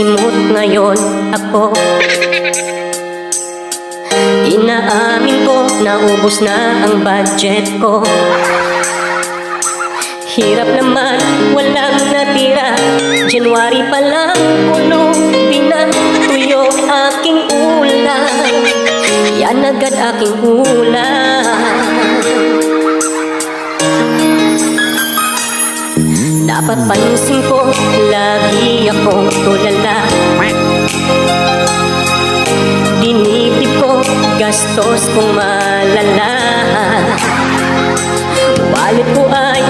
simot ngayon ako. Inaamin ko, naubos na ang budget ko. Hirap naman, walang natira. January pa lang, pulubi na tuyo aking ulam. Yan agad aking ulam. Dapat pansin ko, lagi akong tulala. Dinibdib ko, gastos kong malala. Wallet ko ay